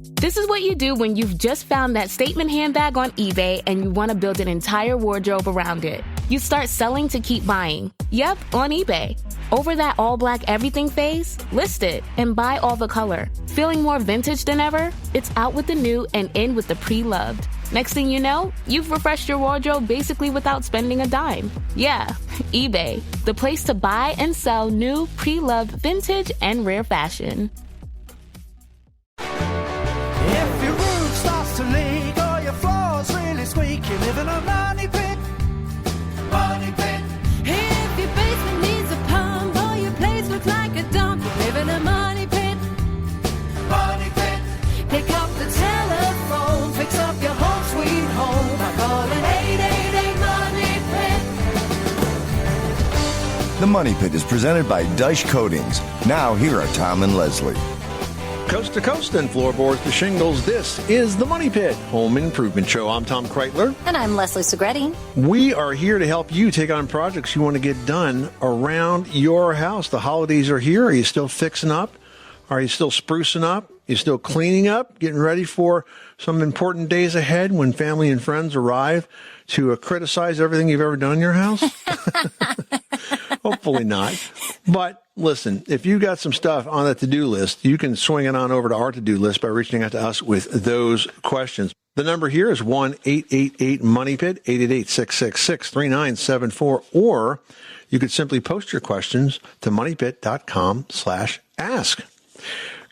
This is what you do when you've just found that statement handbag on eBay and you want to build an entire wardrobe around it. You start selling to keep buying. Yep, on eBay. Over that all-black everything phase? List it and buy all the color. Feeling more vintage than ever? It's out with the new and in with the pre-loved. Next thing you know, you've refreshed your wardrobe basically without spending a dime. Yeah, eBay, the place to buy and sell new, pre-loved, vintage, and rare fashion. If your roof starts to leak or your floor's really squeak, you live in a money pit. Money pit. If your basement needs a pump or your place looks like a dump, you live in a money pit. Money pit. Pick up the telephone, fix up your home sweet home by calling 888 Money Pit. The Money Pit is presented by Dyche Coatings. Now, here are Tom and Leslie. Coast to coast and floorboards to shingles, this is the Money Pit Home Improvement Show. I'm Tom Kreitler. And I'm Leslie Segretti. We are here to help you take on projects you want to get done around your house. The holidays are here. Are you still fixing up? Are you still sprucing up? Are you still cleaning up? Getting ready for some important days ahead when family and friends arrive to criticize everything you've ever done in your house? Hopefully not. But listen, if you've got some stuff on the to-do list, you can swing it on over to our to-do list by reaching out to us with those questions. The number here is 1-888-MONEYPIT, 888-666-3974, or you could simply post your questions to moneypit.com/ask.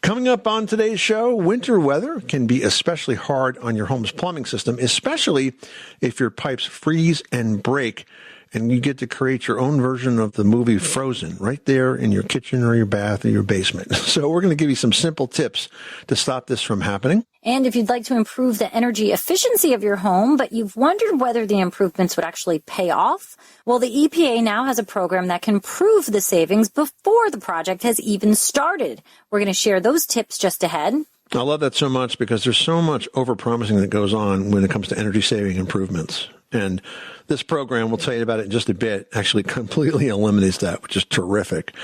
Coming up on today's show, winter weather can be especially hard on your home's plumbing system, especially if your pipes freeze and break. And you get to create your own version of the movie Frozen right there in your kitchen or your bath or your basement. So we're going to give you some simple tips to stop this from happening. And if you'd like to improve the energy efficiency of your home, but you've wondered whether the improvements would actually pay off, well, the EPA now has a program that can prove the savings before the project has even started. We're going to share those tips just ahead. I love that so much because there's so much overpromising that goes on when it comes to energy saving improvements. And this program, we'll tell you about it in just a bit, actually completely eliminates that, which is terrific.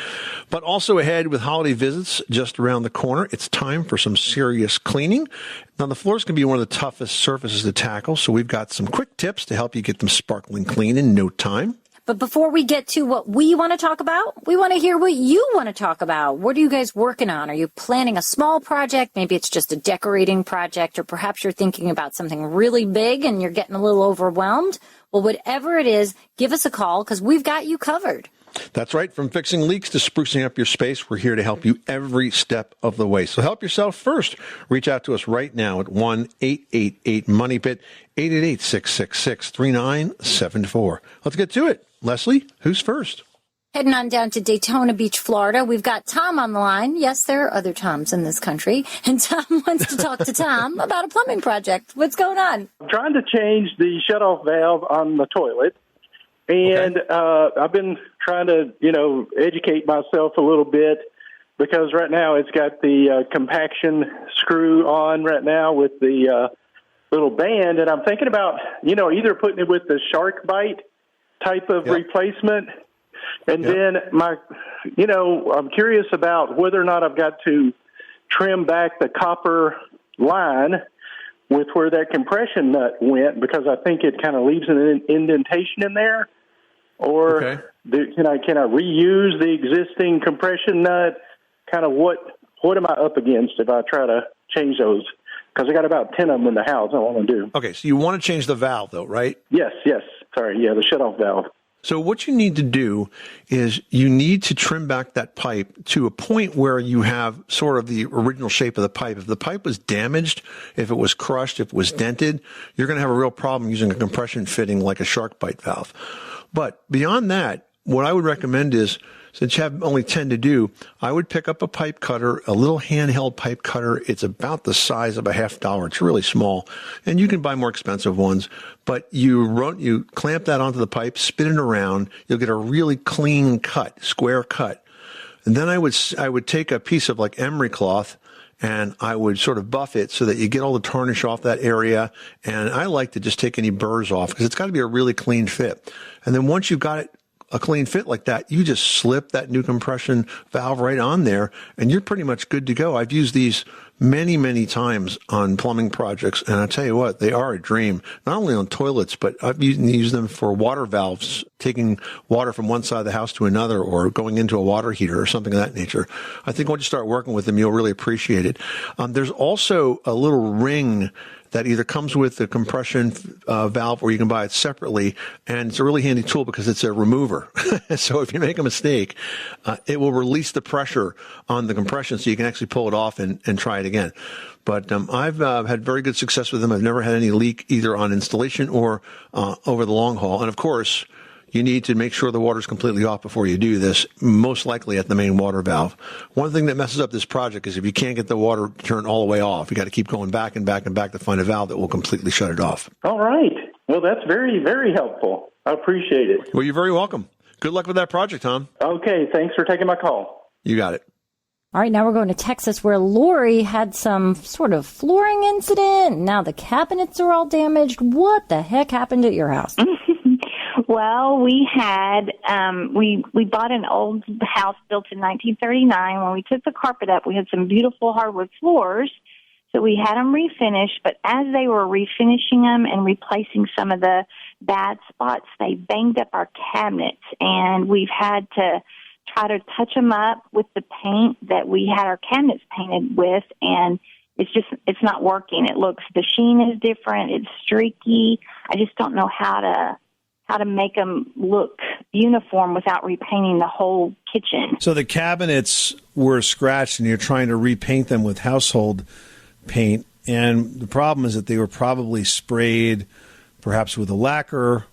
But also ahead with holiday visits just around the corner, it's time for some serious cleaning. Now, the floors can be one of the toughest surfaces to tackle, so we've got some quick tips to help you get them sparkling clean in no time. But before we get to what we want to talk about, we want to hear what you want to talk about. What are you guys working on? Are you planning a small project? Maybe it's just a decorating project, or perhaps you're thinking about something really big and you're getting a little overwhelmed. Well, whatever it is, give us a call because we've got you covered. That's right. From fixing leaks to sprucing up your space, we're here to help you every step of the way. So help yourself first. Reach out to us right now at 1-888-MONEYPIT, 888-666-3974. Let's get to it. Leslie, who's first? Heading on down to Daytona Beach, Florida. We've got Tom on the line. Yes, there are other Toms in this country. And Tom wants to talk to Tom about a plumbing project. What's going on? I'm trying to change the shutoff valve on the toilet. And I've been trying to, educate myself a little bit because right now it's got the compaction screw on right now with the little band. And I'm thinking about, either putting it with the shark bite type of replacement. And then I'm curious about whether or not I've got to trim back the copper line with where that compression nut went, because I think it kind of leaves an indentation in there. Or can I reuse the existing compression nut? Kind of what am I up against if I try to change those? Because I got about 10 of them in the house I want to do. Okay, so you want to change the valve, though, right? Yes. Sorry, the shutoff valve. So what you need to do is you need to trim back that pipe to a point where you have sort of the original shape of the pipe. If the pipe was damaged, if it was crushed, if it was dented, you're going to have a real problem using a compression fitting like a shark bite valve. But beyond that, what I would recommend is, since you have only 10 to do, I would pick up a pipe cutter, a little handheld pipe cutter. It's about the size of a $50. It's really small, and you can buy more expensive ones. But you clamp that onto the pipe, spin it around. You'll get a really clean cut, square cut. And then I would take a piece of like emery cloth, and I would sort of buff it so that you get all the tarnish off that area. And I like to just take any burrs off because it's got to be a really clean fit. And then once you've got it a clean fit like that, you just slip that new compression valve right on there, and you're pretty much good to go. I've used these many, many times on plumbing projects, and I tell you what, they are a dream. Not only on toilets, but I've used them for water valves, taking water from one side of the house to another, or going into a water heater or something of that nature. I think once you start working with them, you'll really appreciate it. There's also a little ring that either comes with the compression valve or you can buy it separately. And it's a really handy tool because it's a remover. So if you make a mistake, it will release the pressure on the compression so you can actually pull it off and try it again. But I've had very good success with them. I've never had any leak either on installation or over the long haul. And of course, you need to make sure the water's completely off before you do this, most likely at the main water valve. One thing that messes up this project is if you can't get the water to turn all the way off, you got to keep going back and back and back to find a valve that will completely shut it off. All right. Well, that's very, very helpful. I appreciate it. Well, you're very welcome. Good luck with that project, Tom. Okay. Thanks for taking my call. You got it. All right, now we're going to Texas where Laurie had some sort of flooring incident. Now the cabinets are all damaged. What the heck happened at your house? Well, we had we bought an old house built in 1939. When we took the carpet up, we had some beautiful hardwood floors, so we had them refinished. But as they were refinishing them and replacing some of the bad spots, they banged up our cabinets, and we've had to try to touch them up with the paint that we had our cabinets painted with, and it's not working. The sheen is different. It's streaky. I just don't know how to make them look uniform without repainting the whole kitchen. So the cabinets were scratched and you're trying to repaint them with household paint. And the problem is that they were probably sprayed perhaps with a lacquer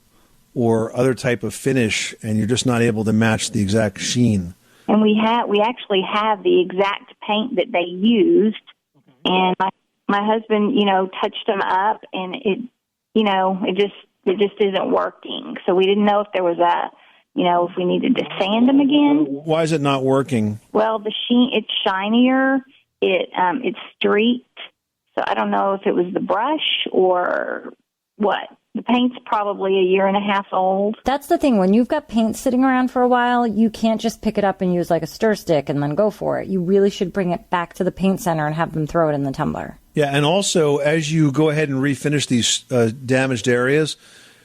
or other type of finish, and you're just not able to match the exact sheen. And we actually have the exact paint that they used. And my husband, touched them up, and it just isn't working. So we didn't know if there was if we needed to sand them again. Why is it not working? Well, the sheen, it's shinier. It's streaked. So I don't know if it was the brush or what. The paint's probably a year and a half old. That's the thing. When you've got paint sitting around for a while, you can't just pick it up and use like a stir stick and then go for it. You really should bring it back to the paint center and have them throw it in the tumbler. Yeah, and also, as you go ahead and refinish these damaged areas,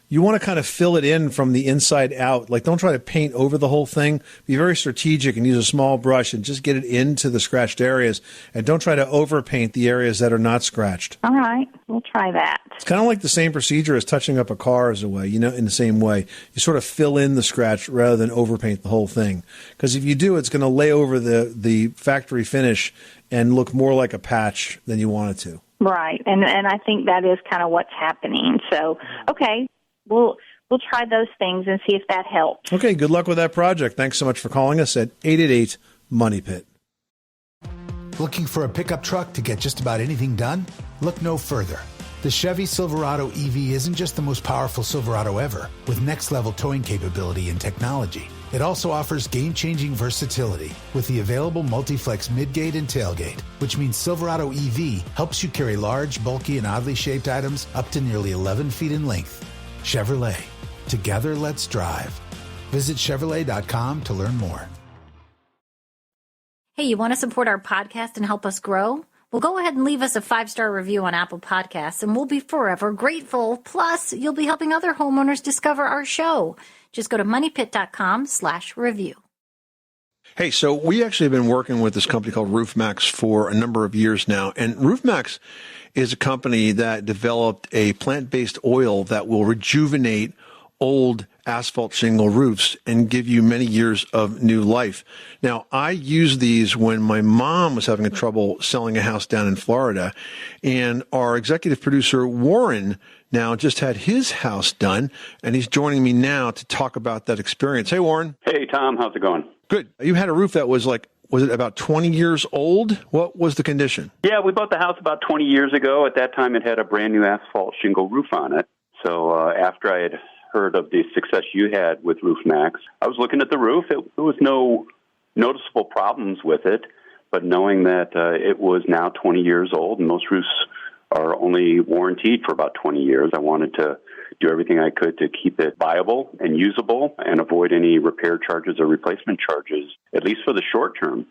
you want to kind of fill it in from the inside out. Like, don't try to paint over the whole thing. Be very strategic and use a small brush and just get it into the scratched areas. And don't try to overpaint the areas that are not scratched. All right. We'll try that. It's kind of like the same procedure as touching up a car as a way, in the same way. You sort of fill in the scratch rather than overpaint the whole thing. Because if you do, it's going to lay over the factory finish and look more like a patch than you want it to. Right. And I think that is kind of what's happening. So, okay. We'll try those things and see if that helps. Okay, good luck with that project. Thanks so much for calling us at 888-MONEY-PIT. Looking for a pickup truck to get just about anything done? Look no further. The Chevy Silverado EV isn't just the most powerful Silverado ever, with next-level towing capability and technology. It also offers game-changing versatility with the available multi-flex midgate and tailgate, which means Silverado EV helps you carry large, bulky, and oddly shaped items up to nearly 11 feet in length. Chevrolet. Together, let's drive. Visit Chevrolet.com to learn more. Hey, you want to support our podcast and help us grow? Well, go ahead and leave us a 5-star review on Apple Podcasts, and we'll be forever grateful. Plus, you'll be helping other homeowners discover our show. Just go to moneypit.com/review. Hey, so we actually have been working with this company called RoofMax for a number of years now. And RoofMax is a company that developed a plant-based oil that will rejuvenate old asphalt shingle roofs and give you many years of new life. Now, I used these when my mom was having trouble selling a house down in Florida, and our executive producer, Warren, now just had his house done, and he's joining me now to talk about that experience. Hey, Warren. Hey, Tom. How's it going? Good. You had a roof that was was it about 20 years old? What was the condition? Yeah, we bought the house about 20 years ago. At that time, it had a brand new asphalt shingle roof on it. So after I had heard of the success you had with RoofMax, I was looking at the roof. There was no noticeable problems with it, but knowing that it was now 20 years old and most roofs are only warranted for about 20 years, I wanted to do everything I could to keep it viable and usable and avoid any repair charges or replacement charges, at least for the short term.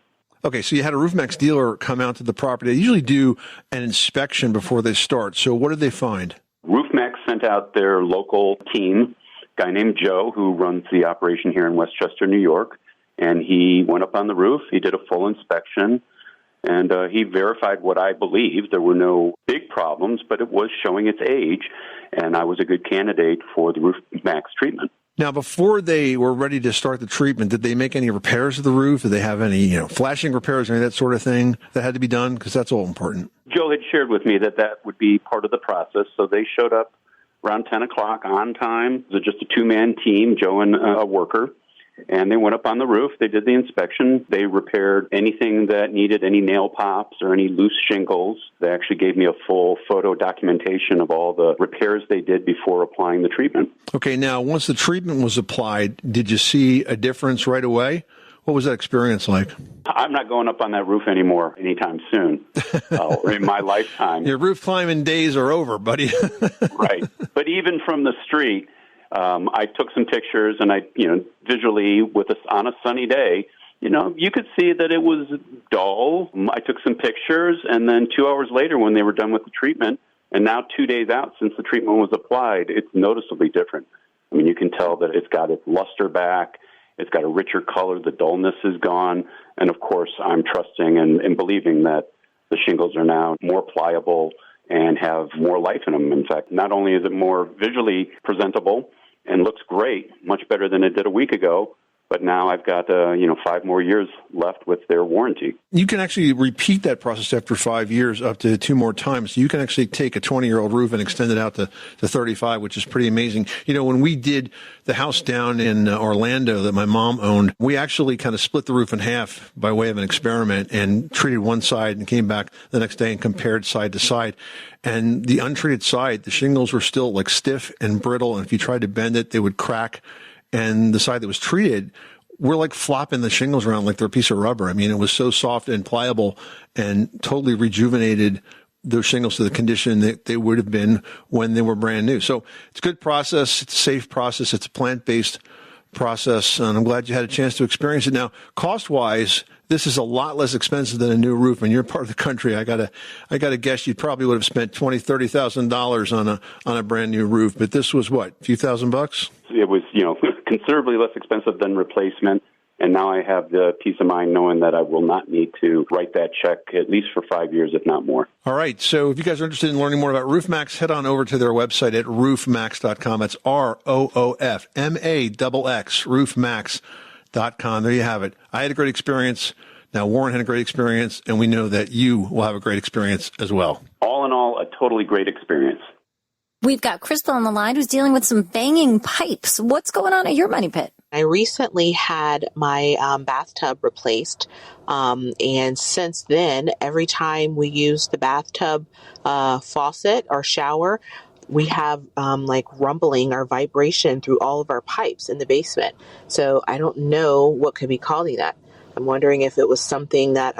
Okay, so you had a RoofMax dealer come out to the property. They usually do an inspection before they start. So what did they find? RoofMax sent out their local team, a guy named Joe, who runs the operation here in Westchester, New York, and he went up on the roof. He did a full inspection, and he verified what I believed. There were no big problems, but it was showing its age, and I was a good candidate for the RoofMax treatment. Now, before they were ready to start the treatment, did they make any repairs to the roof? Did they have any, flashing repairs or any of that sort of thing that had to be done? Because that's all important. Joe had shared with me that would be part of the process, so they showed up around 10 o'clock on time. It was just a two-man team, Joe and a worker, and they went up on the roof. They did the inspection. They repaired anything that needed any nail pops or any loose shingles. They actually gave me a full photo documentation of all the repairs they did before applying the treatment. Okay, now, once the treatment was applied, did you see a difference right away? What was that experience like? I'm not going up on that roof anymore anytime soon, or in my lifetime. Your roof climbing days are over, buddy. Right. But even from the street, I took some pictures, and I, visually on a sunny day, you could see that it was dull. I took some pictures, and then 2 hours later when they were done with the treatment, and now 2 days out since the treatment was applied, it's noticeably different. I mean, you can tell that it's got its luster back. It's got a richer color. The dullness is gone. And, of course, I'm trusting and believing that the shingles are now more pliable and have more life in them. In fact, not only is it more visually presentable and looks great, much better than it did a week ago, but now I've got, 5 more years left with their warranty. You can actually repeat that process after 5 years up to 2 more times. So you can actually take a 20-year-old roof and extend it out to 35, which is pretty amazing. When we did the house down in Orlando that my mom owned, we actually kind of split the roof in half by way of an experiment and treated one side and came back the next day and compared side to side. And the untreated side, the shingles were still like stiff and brittle. And if you tried to bend it, they would crack. And the side that was treated, we're like flopping the shingles around like they're a piece of rubber. I mean, it was so soft and pliable and totally rejuvenated those shingles to the condition that they would have been when they were brand new. So it's a good process. It's a safe process. It's a plant-based process. And I'm glad you had a chance to experience it. Now, cost-wise, this is a lot less expensive than a new roof. And you're part of the country. I gotta guess you probably would have spent $20,000-$30,000 on a brand new roof. But this was what, a few $1,000s? It was, considerably less expensive than replacement. And now I have the peace of mind knowing that I will not need to write that check at least for 5 years, if not more. All right. So if you guys are interested in learning more about RoofMax, head on over to their website at roofmax.com. That's RoofMax, roofmax.com. There you have it. I had a great experience. Now, Warren had a great experience, and we know that you will have a great experience as well. All in all, a totally great experience. We've got Crystal on the line who's dealing with some banging pipes. What's going on at your money pit? I recently had my bathtub replaced, and since then, every time we use the bathtub faucet or shower, we have rumbling or vibration through all of our pipes in the basement. So I don't know what could be causing that. I'm wondering if it was something that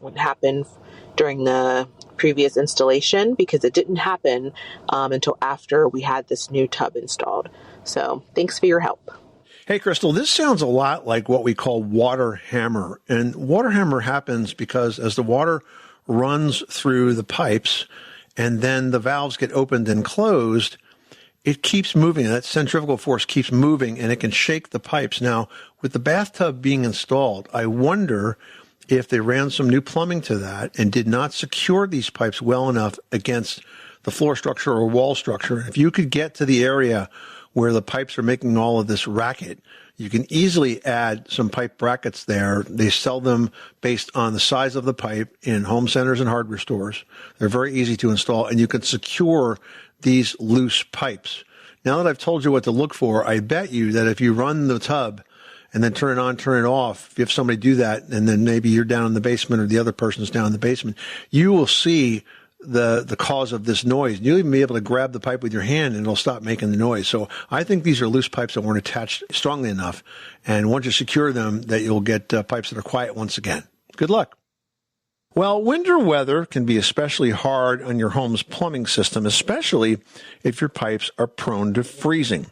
would happen during the previous installation, because it didn't happen until after we had this new tub installed. So thanks for your help. Hey, Crystal, this sounds a lot like what we call water hammer. And water hammer happens because as the water runs through the pipes and then the valves get opened and closed, it keeps moving. That centrifugal force keeps moving and it can shake the pipes. Now, with the bathtub being installed, I wonder if they ran some new plumbing to that and did not secure these pipes well enough against the floor structure or wall structure. If you could get to the area where the pipes are making all of this racket, you can easily add some pipe brackets there. They sell them based on the size of the pipe in home centers and hardware stores. They're very easy to install, and you can secure these loose pipes. Now that I've told you what to look for, I bet you that if you run the tub and then turn it on, turn it off, if you have somebody do that, and then maybe you're down in the basement or the other person's down in the basement, you will see the cause of this noise. You'll even be able to grab the pipe with your hand and it'll stop making the noise. So I think these are loose pipes that weren't attached strongly enough. And once you secure them, that you'll get pipes that are quiet once again. Good luck. Well, winter weather can be especially hard on your home's plumbing system, especially if your pipes are prone to freezing,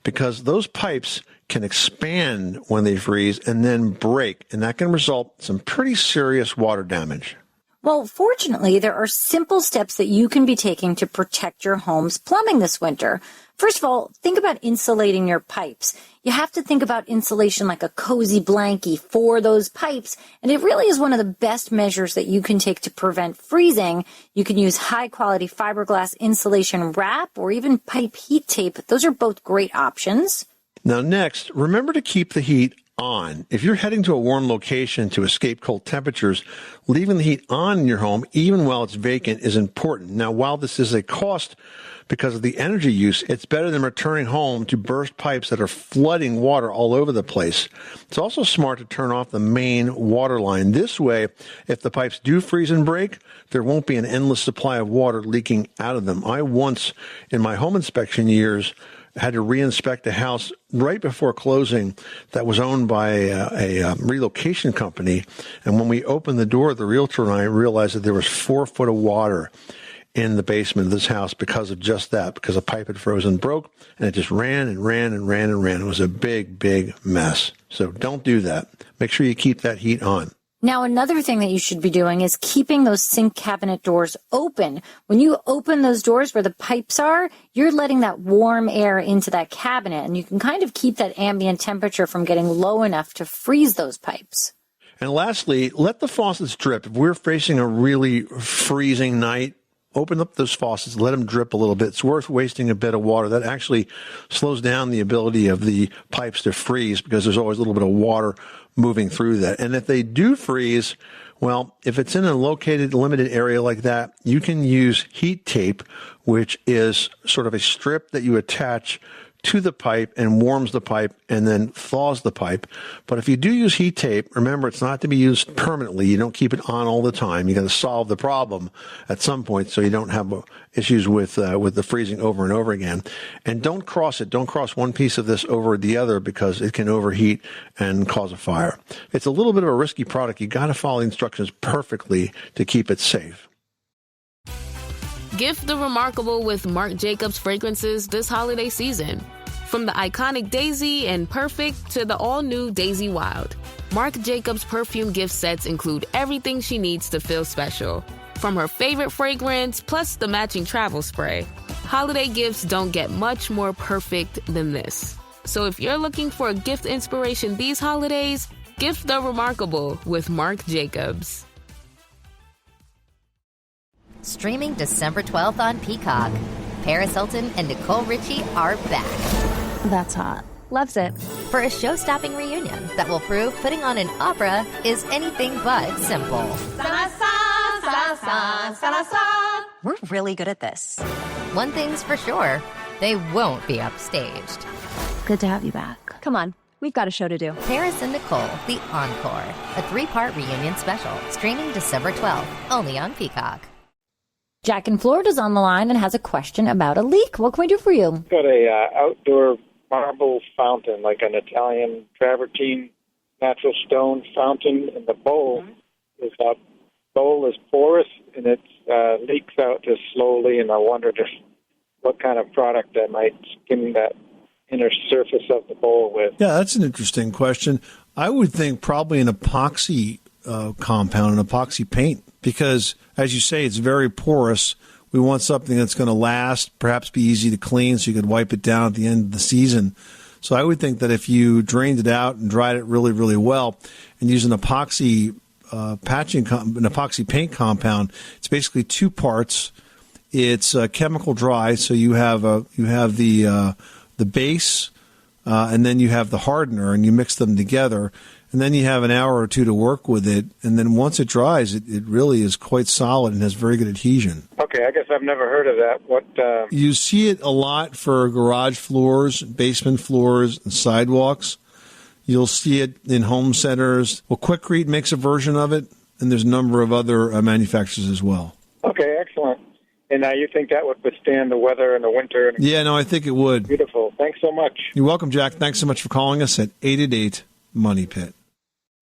because those pipes can expand when they freeze and then break, and that can result in some pretty serious water damage. Well, fortunately, there are simple steps that you can be taking to protect your home's plumbing this winter. First of all, think about insulating your pipes. You have to think about insulation like a cozy blankie for those pipes, and it really is one of the best measures that you can take to prevent freezing. You can use high-quality fiberglass insulation wrap or even pipe heat tape. Those are both great options. Now, next, remember to keep the heat on. If you're heading to a warm location to escape cold temperatures, leaving the heat on in your home, even while it's vacant, is important. Now, while this is a cost because of the energy use, it's better than returning home to burst pipes that are flooding water all over the place. It's also smart to turn off the main water line. This way, if the pipes do freeze and break, there won't be an endless supply of water leaking out of them. I once, in my home inspection years, had to reinspect a house right before closing that was owned by a relocation company. And when we opened the door, the realtor and I realized that there was 4 foot of water in the basement of this house because of just that, because a pipe had frozen, broke, and it just ran and ran and ran and ran. It was a big, big mess. So don't do that. Make sure you keep that heat on. Now, another thing that you should be doing is keeping those sink cabinet doors open. When you open those doors where the pipes are, you're letting that warm air into that cabinet, and you can kind of keep that ambient temperature from getting low enough to freeze those pipes. And lastly, let the faucets drip. If we're facing a really freezing night, open up those faucets, let them drip a little bit. It's worth wasting a bit of water. That actually slows down the ability of the pipes to freeze because there's always a little bit of water moving through that. And if they do freeze, well, if it's in a located, limited area like that, you can use heat tape, which is sort of a strip that you attach to the pipe and warms the pipe and then thaws the pipe. But if you do use heat tape, remember it's not to be used permanently. You don't keep it on all the time. You got to solve the problem at some point so you don't have issues with the freezing over and over again. And don't cross it. Don't cross one piece of this over the other because it can overheat and cause a fire. It's a little bit of a risky product. You got to follow the instructions perfectly to keep it safe. Gift the remarkable with Marc Jacobs fragrances this holiday season. From the iconic Daisy and Perfect to the all-new Daisy Wild, Marc Jacobs perfume gift sets include everything she needs to feel special. From her favorite fragrance, plus the matching travel spray. Holiday gifts don't get much more perfect than this. So if you're looking for a gift inspiration these holidays, gift the remarkable with Marc Jacobs. Streaming December 12th on Peacock. Paris Hilton and Nicole Richie are back. That's hot. Loves it. For a show-stopping reunion that will prove putting on an opera is anything but simple. We're really good at this. One thing's for sure, they won't be upstaged. Good to have you back. Come on, we've got a show to do. Paris and Nicole, The Encore. A 3-part reunion special. Streaming December 12th, only on Peacock. Jack in Florida's on the line and has a question about a leak. What can we do for you? Got a outdoor marble fountain, like an Italian travertine natural stone fountain, and the bowl is porous and it leaks out just slowly. And I wondered what kind of product I might skim that inner surface of the bowl with. Yeah, that's an interesting question. I would think probably an epoxy compound, an epoxy paint, because as you say, it's very porous. We want something that's going to last, perhaps be easy to clean so you could wipe it down at the end of the season. So I would think that if you drained it out and dried it really, really well and used an epoxy an epoxy paint compound, it's basically 2 parts. It's chemical dry, so you have the base and then you have the hardener, and you mix them together. And then you have an hour or 2 to work with it. And then once it dries, it really is quite solid and has very good adhesion. Okay, I guess I've never heard of that. What? You see it a lot for garage floors, basement floors, and sidewalks. You'll see it in home centers. Well, Quikrete makes a version of it, and there's a number of other manufacturers as well. Okay, excellent. And now you think that would withstand the weather in the winter? Yeah, no, I think it would. Beautiful. Thanks so much. You're welcome, Jack. Thanks so much for calling us at 888-MONEY-PIT.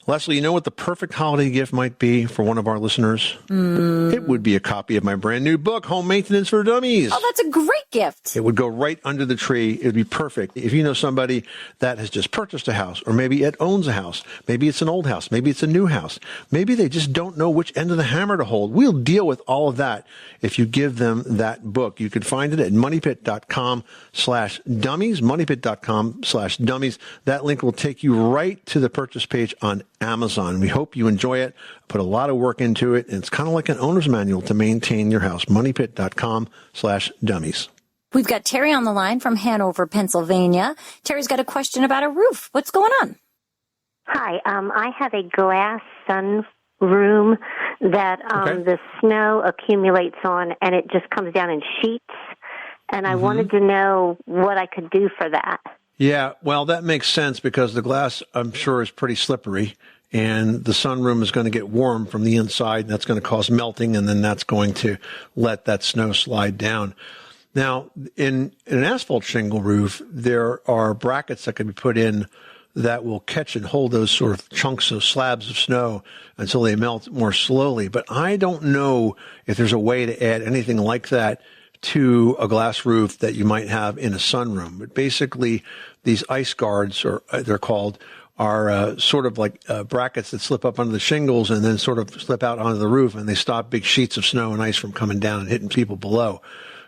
Leslie, you know what the perfect holiday gift might be for one of our listeners? It would be a copy of my brand new book, Home Maintenance for Dummies. Oh, that's a great gift. It would go right under the tree. It would be perfect. If you know somebody that has just purchased a house, or maybe it owns a house, maybe it's an old house, maybe it's a new house, maybe they just don't know which end of the hammer to hold. We'll deal with all of that if you give them that book. You can find it at moneypit.com/dummies, moneypit.com/dummies. That link will take you right to the purchase page on Amazon. We hope you enjoy it. Put a lot of work into it, and it's kind of like an owner's manual to maintain your house. moneypit.com/dummies. We've got Terry on the line from Hanover, Pennsylvania. Terry's got a question about a roof. What's going on? Hi, I have a glass sunroom that the snow accumulates on, and it just comes down in sheets. And I wanted to know what I could do for that. Yeah, well, that makes sense because the glass, I'm sure, is pretty slippery, and the sunroom is going to get warm from the inside, and that's going to cause melting, and then that's going to let that snow slide down. Now, in an asphalt shingle roof, there are brackets that can be put in that will catch and hold those sort of chunks of slabs of snow until they melt more slowly. But I don't know if there's a way to add anything like that to a glass roof that you might have in a sunroom. But basically, these ice guards, or they're called, are sort of like brackets that slip up under the shingles and then sort of slip out onto the roof, and they stop big sheets of snow and ice from coming down and hitting people below.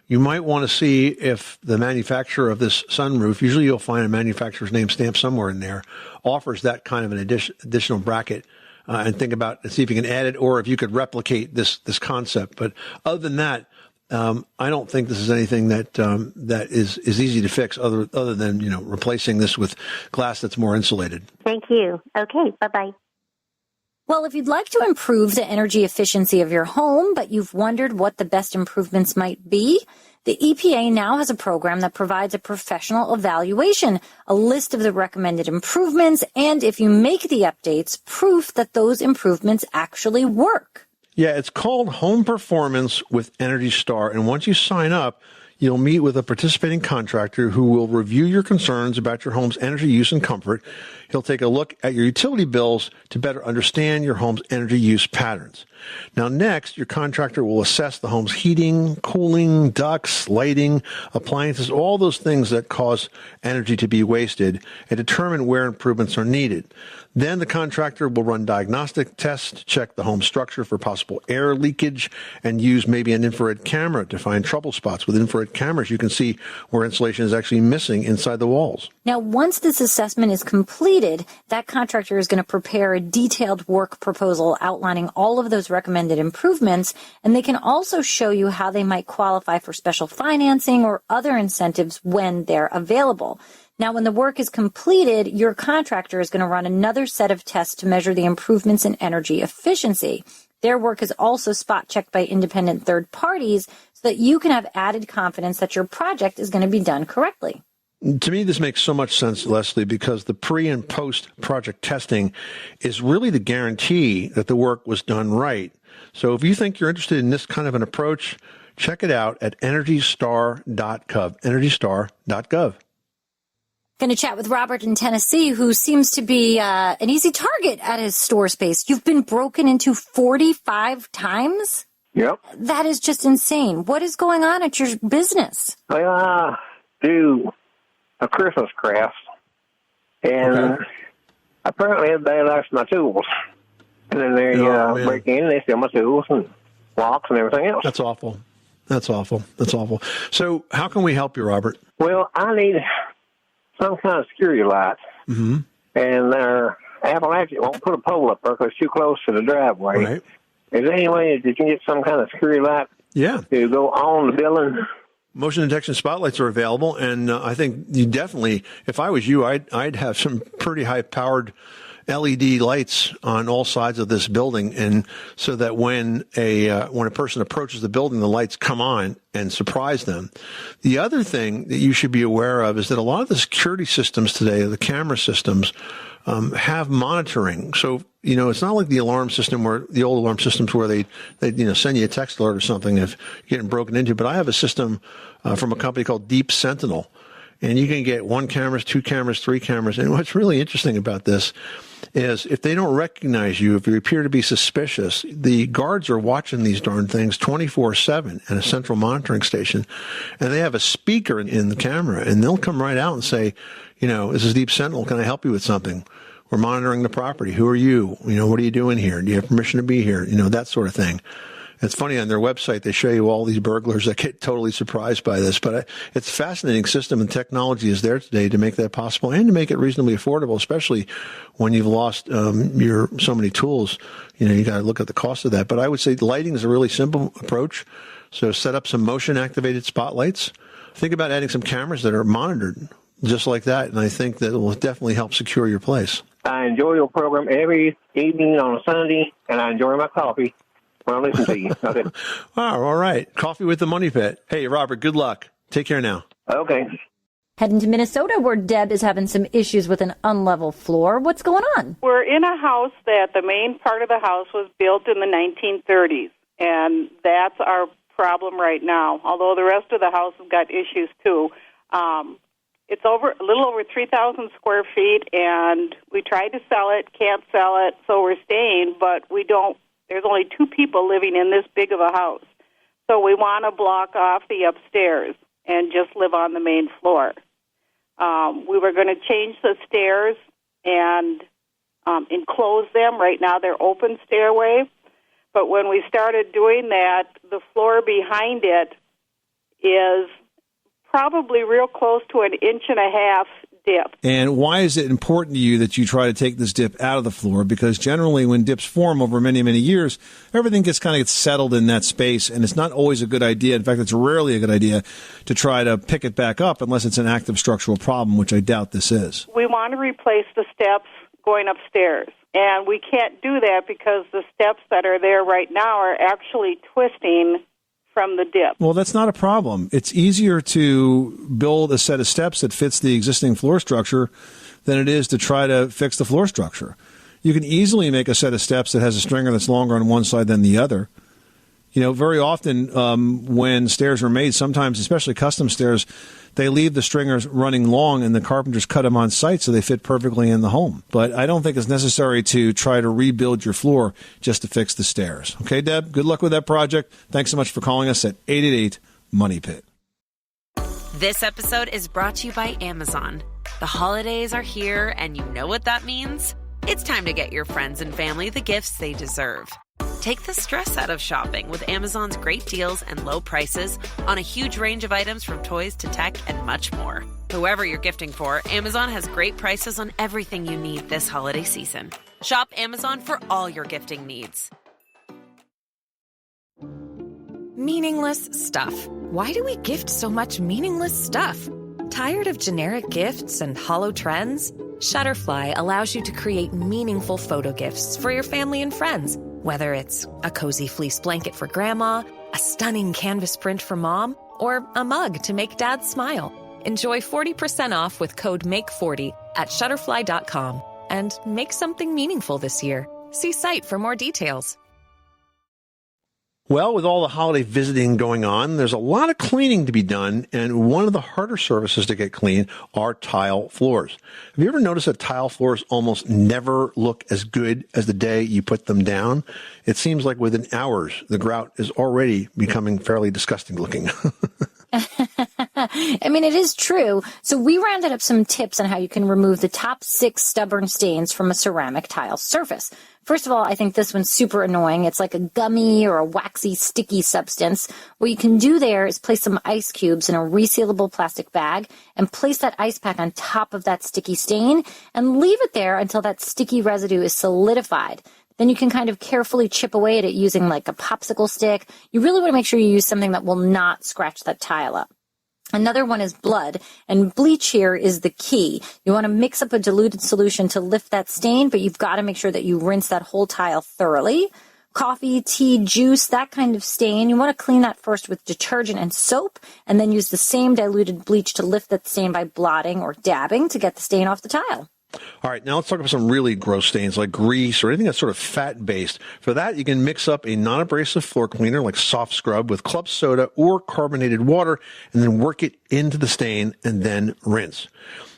You might want to see if the manufacturer of this sunroof, usually you'll find a manufacturer's name stamped somewhere in there, offers that kind of an additional bracket, and think about see if you can add it or if you could replicate this concept. But other than that, I don't think this is anything that is easy to fix other than, replacing this with glass that's more insulated. Thank you. Okay, bye-bye. Well, if you'd like to improve the energy efficiency of your home, but you've wondered what the best improvements might be, the EPA now has a program that provides a professional evaluation, a list of the recommended improvements, and if you make the updates, proof that those improvements actually work. Yeah, it's called Home Performance with Energy Star, and once you sign up, you'll meet with a participating contractor who will review your concerns about your home's energy use and comfort. He'll take a look at your utility bills to better understand your home's energy use patterns. Now, next, your contractor will assess the home's heating, cooling, ducts, lighting, appliances, all those things that cause energy to be wasted, and determine where improvements are needed. Then the contractor will run diagnostic tests to check the home structure for possible air leakage and use maybe an infrared camera to find trouble spots. With infrared cameras, you can see where insulation is actually missing inside the walls. Now, once this assessment is completed, that contractor is going to prepare a detailed work proposal outlining all of those recommended improvements, and they can also show you how they might qualify for special financing or other incentives when they're available. Now, when the work is completed, your contractor is going to run another set of tests to measure the improvements in energy efficiency. Their work is also spot checked by independent third parties so that you can have added confidence that your project is going to be done correctly. To me, this makes so much sense, Leslie, because the pre and post project testing is really the guarantee that the work was done right. So if you think you're interested in this kind of an approach, check it out at EnergyStar.gov, EnergyStar.gov. Going to chat with Robert in Tennessee, who seems to be an easy target at his store space. You've been broken into 45 times? Yep. That is just insane. What is going on at your business? Well, I do a Christmas craft, and apparently they lost my tools. And then they break in, and they steal my tools and locks and everything else. That's awful. That's awful. That's awful. So how can we help you, Robert? Well, I need some kind of security light. Mm-hmm. And their Appalachia won't put a pole up there because it's too close to the driveway. Right. Is there any way that you can get some kind of security light to go on the building? Motion detection spotlights are available, and I think you definitely, if I was you, I'd have some pretty high-powered LED lights on all sides of this building, and so that when a person approaches the building, the lights come on and surprise them. The other thing that you should be aware of is that a lot of the security systems today, the camera systems, have monitoring. So, it's not like the alarm system where the old alarm systems where they send you a text alert or something if you're getting broken into. But I have a system from a company called Deep Sentinel. And you can get 1 camera, 2 cameras, 3 cameras. And what's really interesting about this is if they don't recognize you, if you appear to be suspicious, the guards are watching these darn things 24/7 at a central monitoring station. And they have a speaker in the camera, and they'll come right out and say, this is Deep Sentinel. Can I help you with something? We're monitoring the property. Who are you? What are you doing here? Do you have permission to be here? That sort of thing. It's funny, on their website, they show you all these burglars that get totally surprised by this. But it's a fascinating system, and technology is there today to make that possible and to make it reasonably affordable, especially when you've lost so many tools. You got to look at the cost of that. But I would say lighting is a really simple approach. So set up some motion-activated spotlights. Think about adding some cameras that are monitored just like that, and I think that will definitely help secure your place. I enjoy your program every evening on a Sunday, and I enjoy my coffee when I listen to you. Okay. Oh, all right. Coffee with the Money Pit. Hey, Robert, good luck. Take care now. Okay. Heading to Minnesota, where Deb is having some issues with an unlevel floor. What's going on? We're in a house that the main part of the house was built in the 1930s, and that's our problem right now, although the rest of the house has got issues too. It's a little over 3,000 square feet, and we tried to sell it, can't sell it, so we're staying, but we don't. There's only 2 people living in this big of a house. So we want to block off the upstairs and just live on the main floor. We were going to change the stairs and enclose them. Right now they're open stairway. But when we started doing that, the floor behind it is probably real close to 1.5 inches dip. And why is it important to you that you try to take this dip out of the floor? Because generally when dips form over many, many years, everything gets settled in that space, and it's not always a good idea. In fact, it's rarely a good idea to try to pick it back up unless it's an active structural problem, which I doubt this is. We want to replace the steps going upstairs, and we can't do that because the steps that are there right now are actually twisting from the dip. Well, that's not a problem. It's easier to build a set of steps that fits the existing floor structure than it is to try to fix the floor structure. You can easily make a set of steps that has a stringer that's longer on one side than the other. Very often when stairs are made, sometimes, especially custom stairs, they leave the stringers running long and the carpenters cut them on site so they fit perfectly in the home. But I don't think it's necessary to try to rebuild your floor just to fix the stairs. Okay, Deb, good luck with that project. Thanks so much for calling us at 888-MONEY-PIT. This episode is brought to you by Amazon. The holidays are here, and you know what that means. It's time to get your friends and family the gifts they deserve. Take the stress out of shopping with Amazon's great deals and low prices on a huge range of items from toys to tech and much more. Whoever you're gifting for, Amazon has great prices on everything you need this holiday season. Shop Amazon for all your gifting needs. Meaningless stuff. Why do we gift so much meaningless stuff? Tired of generic gifts and hollow trends? Shutterfly allows you to create meaningful photo gifts for your family and friends. Whether it's a cozy fleece blanket for grandma, a stunning canvas print for mom, or a mug to make dad smile. Enjoy 40% off with code MAKE40 at Shutterfly.com and make something meaningful this year. See site for more details. Well, with all the holiday visiting going on, there's a lot of cleaning to be done, and one of the harder surfaces to get clean are tile floors. Have you ever noticed that tile floors almost never look as good as the day you put them down? It seems like within hours, the grout is already becoming fairly disgusting looking. I mean, it is true. So we rounded up some tips on how you can remove the top 6 stubborn stains from a ceramic tile surface. First of all, I think this one's super annoying. It's like a gummy or a waxy, sticky substance. What you can do there is place some ice cubes in a resealable plastic bag and place that ice pack on top of that sticky stain and leave it there until that sticky residue is solidified. Then you can kind of carefully chip away at it using like a popsicle stick. You really want to make sure you use something that will not scratch that tile up. Another one is blood, and bleach here is the key. You want to mix up a diluted solution to lift that stain, but you've got to make sure that you rinse that whole tile thoroughly. Coffee, tea, juice, that kind of stain, you want to clean that first with detergent and soap, and then use the same diluted bleach to lift that stain by blotting or dabbing to get the stain off the tile. All right, now let's talk about some really gross stains like grease or anything that's sort of fat-based. For that, you can mix up a non-abrasive floor cleaner like soft scrub with club soda or carbonated water and then work it into the stain and then rinse.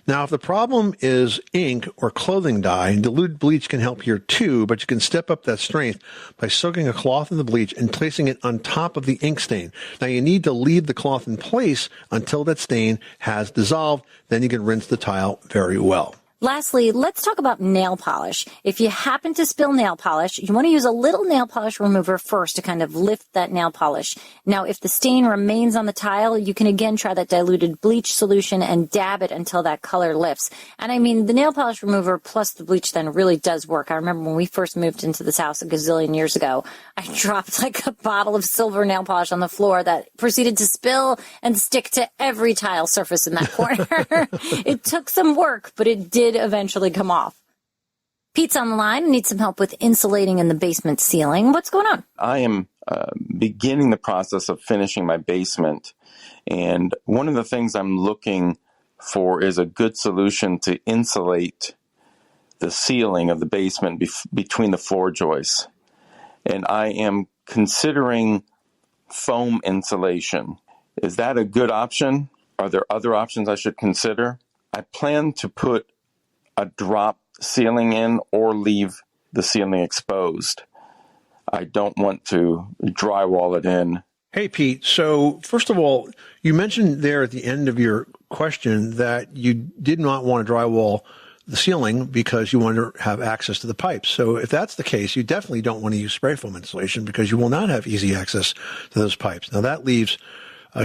Now, if the problem is ink or clothing dye, diluted bleach can help here too, but you can step up that strength by soaking a cloth in the bleach and placing it on top of the ink stain. Now, you need to leave the cloth in place until that stain has dissolved. Then you can rinse the tile very well. Lastly, let's talk about nail polish. If you happen to spill nail polish, you want to use a little nail polish remover first to kind of lift that nail polish. Now, if the stain remains on the tile, you can again try that diluted bleach solution and dab it until that color lifts. And I mean, the nail polish remover plus the bleach then really does work. I remember when we first moved into this house a gazillion years ago, I dropped like a bottle of silver nail polish on the floor that proceeded to spill and stick to every tile surface in that corner. It took some work, but it did eventually come off. Pete's on the line and needs some help with insulating in the basement ceiling. What's going on? I am beginning the process of finishing my basement. And one of the things I'm looking for is a good solution to insulate the ceiling of the basement between the floor joists. And I am considering foam insulation. Is that a good option? Are there other options I should consider? I plan to put a drop ceiling in or leave the ceiling exposed. I don't want to drywall it in. Hey, Pete. So first of all, you mentioned there at the end of your question that you did not want to drywall the ceiling because you want to have access to the pipes. So if that's the case, you definitely don't want to use spray foam insulation because you will not have easy access to those pipes. Now that leaves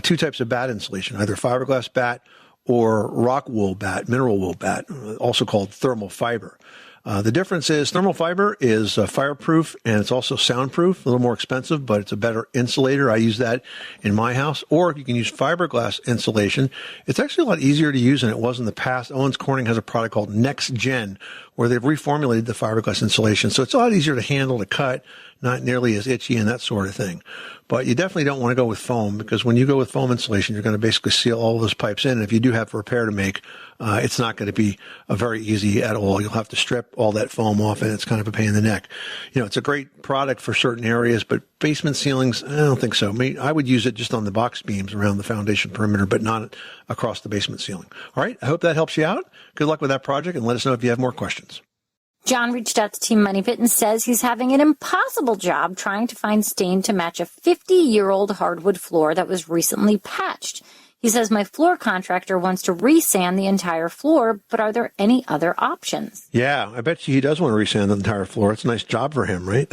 two types of batt insulation, either fiberglass batt or rock wool batt, mineral wool batt, also called thermal fiber. The difference is thermal fiber is fireproof and it's also soundproof, a little more expensive, but it's a better insulator. I use that in my house. Or you can use fiberglass insulation. It's actually a lot easier to use than it was in the past. Owens Corning has a product called Next Gen where they've reformulated the fiberglass insulation. So it's a lot easier to handle, to cut, not nearly as itchy and that sort of thing. But you definitely don't want to go with foam because when you go with foam insulation, you're going to basically seal all those pipes in. And if you do have a repair to make, it's not going to be very easy at all. You'll have to strip all that foam off and it's kind of a pain in the neck. You know, it's a great product for certain areas, but basement ceilings, I don't think so. I would use it just on the box beams around the foundation perimeter, but not across the basement ceiling. All right. I hope that helps you out. Good luck with that project and let us know if you have more questions. John reached out to Team Money Pit and says he's having an impossible job trying to find stain to match a 50-year-old hardwood floor that was recently patched. He says, my floor contractor wants to resand the entire floor, but are there any other options? Yeah, I bet you he does want to resand the entire floor. It's a nice job for him, right?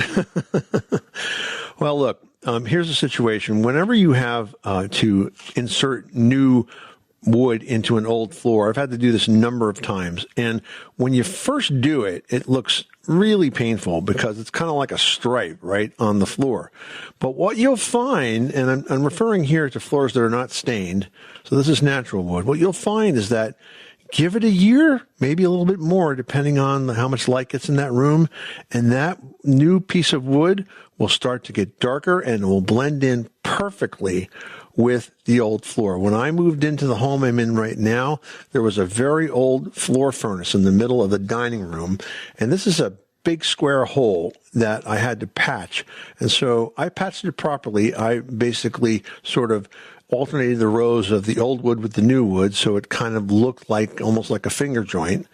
Well, look, here's the situation. Whenever you have to insert new wood into an old floor, I've had to do this a number of times. And when you first do it, it looks really painful because it's kind of like a stripe, right, on the floor. But what you'll find, and I'm referring here to floors that are not stained, so this is natural wood. What you'll find is that give it a year, maybe a little bit more, depending on how much light gets in that room, and that new piece of wood will start to get darker and it will blend in perfectly with the old floor. When I moved into the home I'm in right now, there was a very old floor furnace in the middle of the dining room, and this is a big square hole that I had to patch. And so I patched it properly. I basically sort of alternated the rows of the old wood with the new wood, so it kind of looked like almost like a finger joint,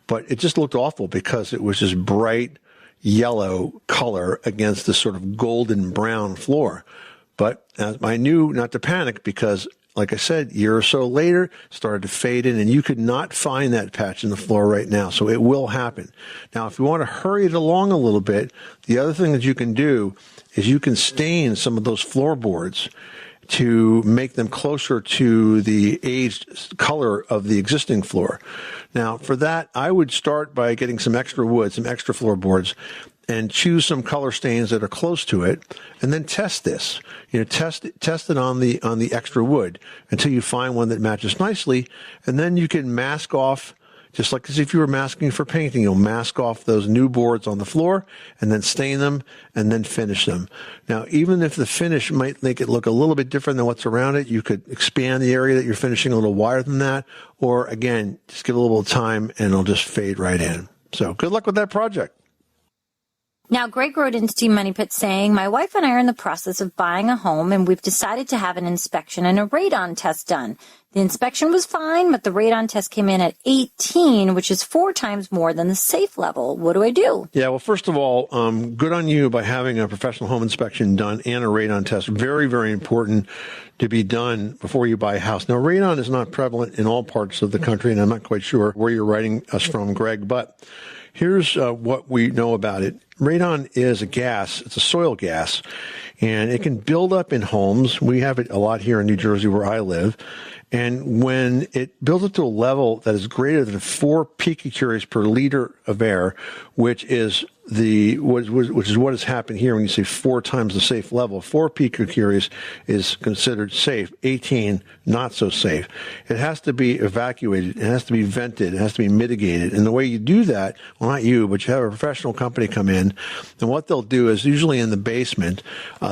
but it just looked awful because it was this bright yellow color against this sort of golden brown floor. But I knew not to panic because, like I said, a year or so later, it started to fade in, and you could not find that patch in the floor right now. So it will happen. Now, if you want to hurry it along a little bit, the other thing that you can do is you can stain some of those floorboards to make them closer to the aged color of the existing floor. Now, for that, I would start by getting some extra wood, some extra floorboards, and choose some color stains that are close to it, and then test this. Test it on the extra wood until you find one that matches nicely, and then you can mask off Just like as if you were masking for painting, you'll mask off those new boards on the floor and then stain them and then finish them. Now, even if the finish might make it look a little bit different than what's around it, you could expand the area that you're finishing a little wider than that. Or again, just give it a little time and it'll just fade right in. So good luck with that project. Now, Greg wrote into Team Money Pit saying, my wife and I are in the process of buying a home, and we've decided to have an inspection and a radon test done. The inspection was fine, but the radon test came in at 18, which is 4 times more than the safe level. What do I do? Yeah, well, first of all, good on you by having a professional home inspection done and a radon test. Very, very important to be done before you buy a house. Now, radon is not prevalent in all parts of the country, and I'm not quite sure where you're writing us from, Greg, but here's what we know about it. Radon is a gas. It's a soil gas, and it can build up in homes. We have it a lot here in New Jersey where I live. And when it builds up to a level that is greater than 4 picocuries per liter of air, which is what has happened here when you say 4 times the safe level. 4 picocuries is considered safe, 18 not so safe. It has to be evacuated, it has to be vented, it has to be mitigated. And the way you do that, well, not you, but you have a professional company come in, and what they'll do is usually in the basement,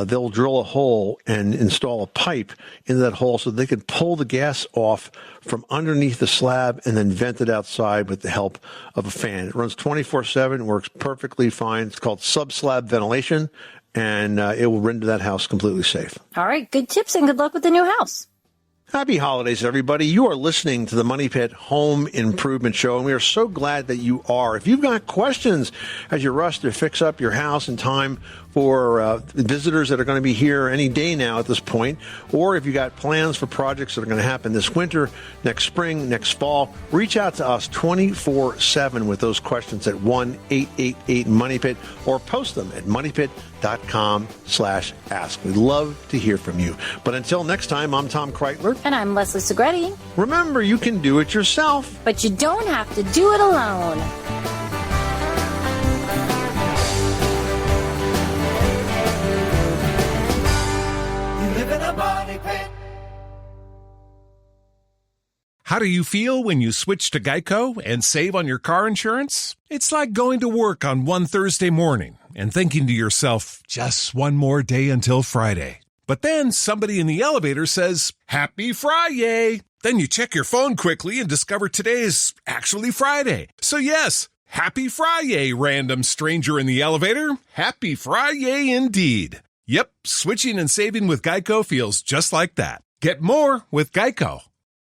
they'll drill a hole and install a pipe into that hole so they can pull the gas off from underneath the slab and then vent it outside with the help of a fan. It runs 24/7, works perfectly fine. It's called sub-slab ventilation, and it will render that house completely safe. All right, good tips and good luck with the new house. Happy holidays, everybody. You are listening to the Money Pit Home Improvement Show, and we are so glad that you are. If you've got questions as you rush to fix up your house in time for visitors that are going to be here any day now at this point, or if you got plans for projects that are going to happen this winter, next spring, next fall, reach out to us 24/7 with those questions at 1-888-MONEYPIT or post them at moneypit.com/ask. We'd love to hear from you. But until next time, I'm Tom Kreitler. And I'm Leslie Segretti. Remember, you can do it yourself, but you don't have to do it alone. How do you feel when you switch to Geico and save on your car insurance? It's like going to work on one Thursday morning and thinking to yourself, just one more day until Friday. But then somebody in the elevator says, Happy Friday! Then you check your phone quickly and discover today is actually Friday. So yes, Happy Friday, random stranger in the elevator. Happy Friday indeed. Yep, switching and saving with Geico feels just like that. Get more with Geico.